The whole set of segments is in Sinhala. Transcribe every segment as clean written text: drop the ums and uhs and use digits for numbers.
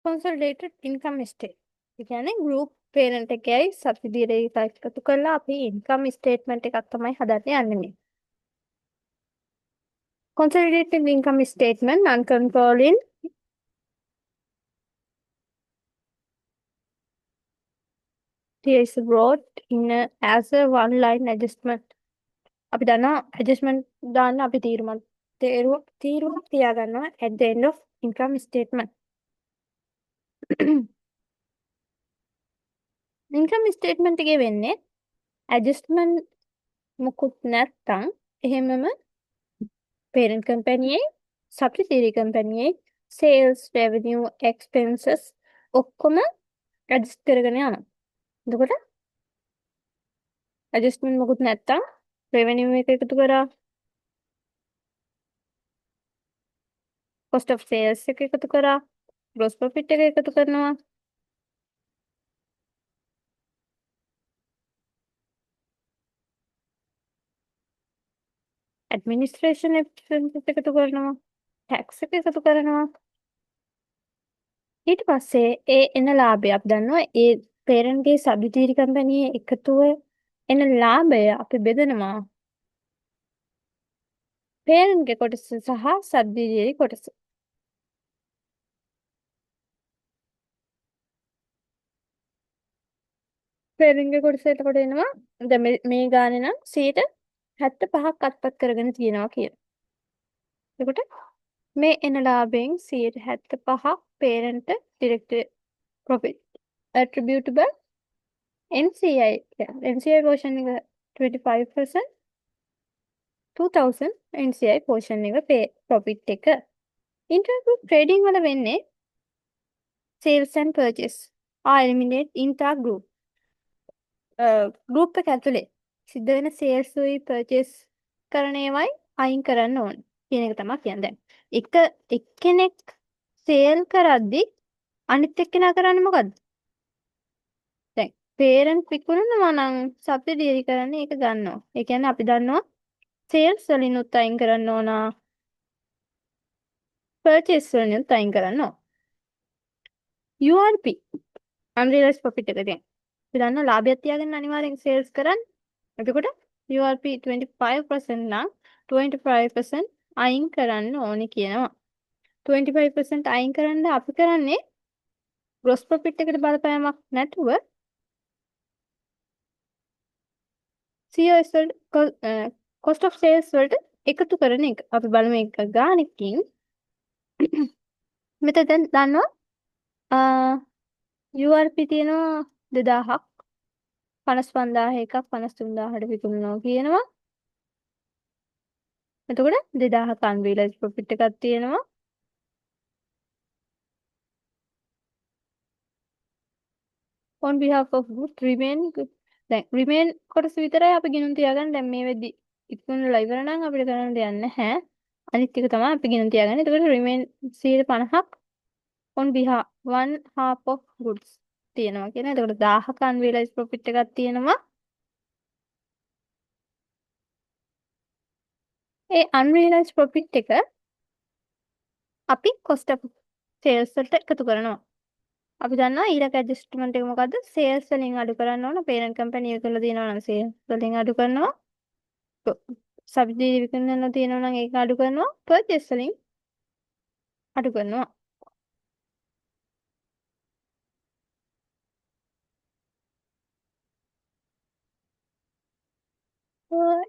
consolidated income statement. ඒ කියන්නේ group parent එකයි subsidiary එකයි එකතු කරලා අපි income statement එකක් තමයි හදන්න යන්නේ මේ. Consolidated income statement non-controlling is brought in as a one line adjustment. අපි දන්නවා adjustment දාන්න අපි තීරුවක් තියාගන්නවා at the end of income statement. income statement එකේ වෙන්නේ adjustment මුකුත් නැත්තම් එහෙමම parent company subsidiary company sales revenue expenses ඔක්කොම adjust කරගෙන යනවා. එතකොට adjustment මුකුත් නැත්තම් revenue එක එකතු කරා cost of sales එක එකතු කරා gross profit එක එකතු කරනවා administration expenses එකතු කරනවා tax එක එකතු කරනවා ඊට පස්සේ ඒ එන ලාභය අපි දන්නවා ඒ parent ගේ subsidiary company එකතුව එන ලාභය අපි බෙදනවා parent ගේ කොටස සහ subsidiary කොටස parent ගේ කොටස එතකොට එනවා දැන් මේ ගානේ නම් 75ක් අත්පත් කරගෙන තියෙනවා කියන. එතකොට මේ එන ලාභයෙන් 75ක් parent direct profit attributable NCI NCI portion එක 25% 2000 NCI portion එක profit එක intergroup trading වල වෙන්නේ sales and purchase are eliminated inter-group group එක ඇතුලේ සිද්ධ වෙන sales උයි purchase කරන ඒවායි අයින් කරන්න ඕන කියන එක තමයි කියන්නේ. දැන් එක්කෙනෙක් sale කරද්දි අනිත් එක්කෙනා කරන්නේ මොකද්ද? දැන් parent විකුණනවා නම් subsidiary කරන්නේ ඒක ගන්නවා. ඒ කියන්නේ අපි දන්නවා sales වලිනුත් අයින් කරන්න ඕන purchase වලිනුත් අයින් කරන්න ඕන. URP unrealized profit එක දැන් අපි දන්නවා ලාභයක් තියාගෙන අනිවාර්යෙන් sales කරන්න. එතකොට URP 25% නම් 25% අයින් කරන්න ඕනේ කියනවා. 25% අයින් කරන්න අපි කරන්නේ gross profit එකට බලපෑමක් නැතුව COS වලට cost of sales වලට එකතු කරන එක. අපි බලමු එක ගානකින් මෙතන දැන් දන්නවා URP තියෙනවා 2000ක් 55000 එකක් 53000ට විකුණනවා කියනවා. එතකොට 2000ක unrealized profit එකක් තියෙනවා. on behalf of group remain දැන් remain කොටස විතරයි අපි ගිනුම් තියාගන්න. දැන් මේ වෙද්දි ඉක්මනට ඉවර නම් අපිට කරන්න දෙයක් නැහැ. අනිත් එක තමයි අපි ගිනුම් තියාගන්නේ. එතකොට remain 50ක් on behalf one half of goods තියෙනවා කියන. එතකොට 1000ක unrealized profit එකක් තියෙනවා. ඒ unrealized profit එක අපි cost of sales වලට එකතු කරනවා. අපි දන්නවා ඊළඟ ඇඩ්ජස්ට්මන්ට් එක මොකද්ද? sales වලින් අඩු කරන්න ඕන. parent company එක තුළ තියෙනවා නම් sales වලින් අඩු කරනවා. subsidiary විකුණන්න තියෙනවා නම් ඒක අඩු කරනවා. purchase වලින් අඩු කරනවා.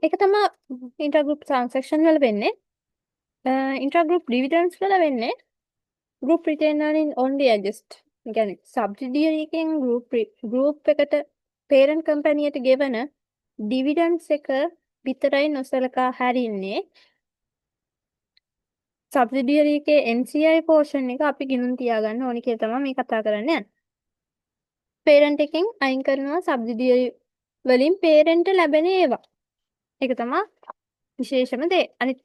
ඒක තමයි intergroup transaction වල වෙන්නේ. intergroup dividends වල වෙන්නේ group retained earnings only adjust. ඒ කියන්නේ subsidiary එකෙන් group එකට parent company එකට ගෙවන dividends එක විතරයි නොසලකා හැරින්නේ. subsidiary එකේ NCI portion එක අපි ගිනුම් තියාගන්න ඕනි කියලා තමයි මේ කතා කරන්නේ. parent එකෙන් අයින් කරනවා subsidiary වලින් parent ලැබෙන ඒවා. ඒක තමයි විශේෂම දේ. අනිත්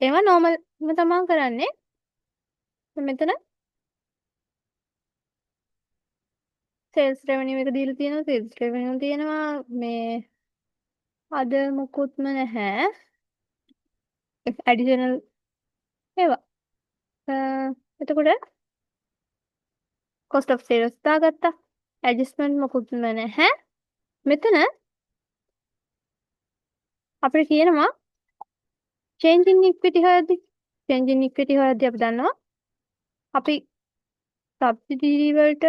ඒවා normal තමයි කරන්නේ. මෙතන sales revenue එක දීලා තියෙනවා. sales revenue තියෙනවා. මේ අද මොකුත්ම නැහැ. additional ඒවා. එතකොට cost of sales දාගත්තා. adjustment මොකුත් නැහැ. මෙතන අපිට කියනවා change in equity හොයද්දි. change in equity හොයද්දි අපි දන්නවා අපි subsidiary වලට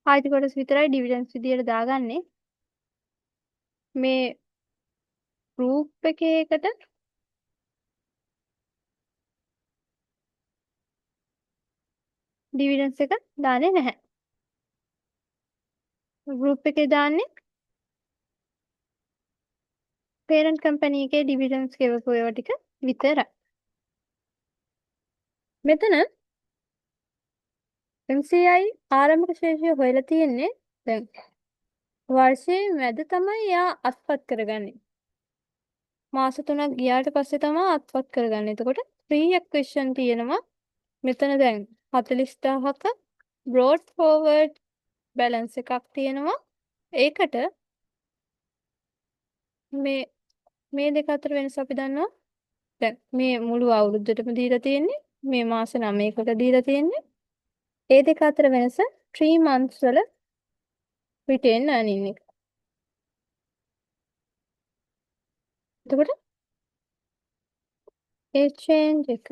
ආයිති කොටස විතරයි dividends විදියට දාගන්නේ. මේ group එකේකට dividends එක දාන්නේ නැහැ. group එකේ දාන්නේ parent company එකේ dividends ගෙවපු ඒවා ටික විතරයි. මෙතන MCI ආරම්භක ශේෂය හොයලා තියෙන්නේ දැන් වර්ෂයේ මැද තමයි යා අත්පත් කරගන්නේ. මාස 3ක් ගියාට පස්සේ තමයි අත්පත් කරගන්නේ. එතකොට pre-acquisition තියෙනවා. මෙතන දැන් 40000ක brought forward balance එකක් තියෙනවා. ඒකට මේ දෙක අතර වෙනස අපි දන්නවා. දැන් මේ මුළු අවුරුද්දටම දීලා තියෙන්නේ. මේ මාස 9කට දීලා තියෙන්නේ. ඒ දෙක අතර වෙනස 3 months වල retain earning එක. එතකොට ඒ change එක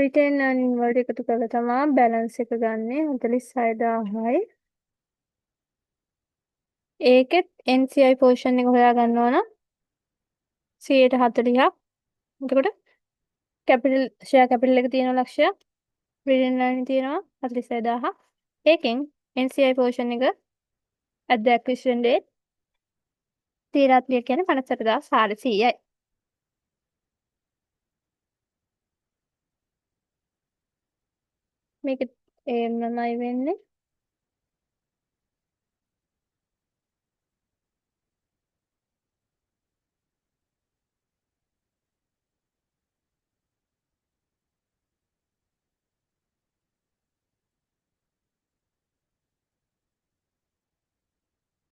retain earning වලට එකතු කරලා තමයි balance එක ගන්නෙ 46000යි. ඒකෙත් NCI portion එක හොයා ගන්නවා නම් 140ක්. එතකොට capital share capital එක තියෙනවා ලක්ෂයක්. retain earning තියෙනවා 46000ක්. ඒකෙන් NCI portion එක at the acquisition date තීරාත්මක කියන්නේ 58400යි. මේක එන්නමයි වෙන්නේ.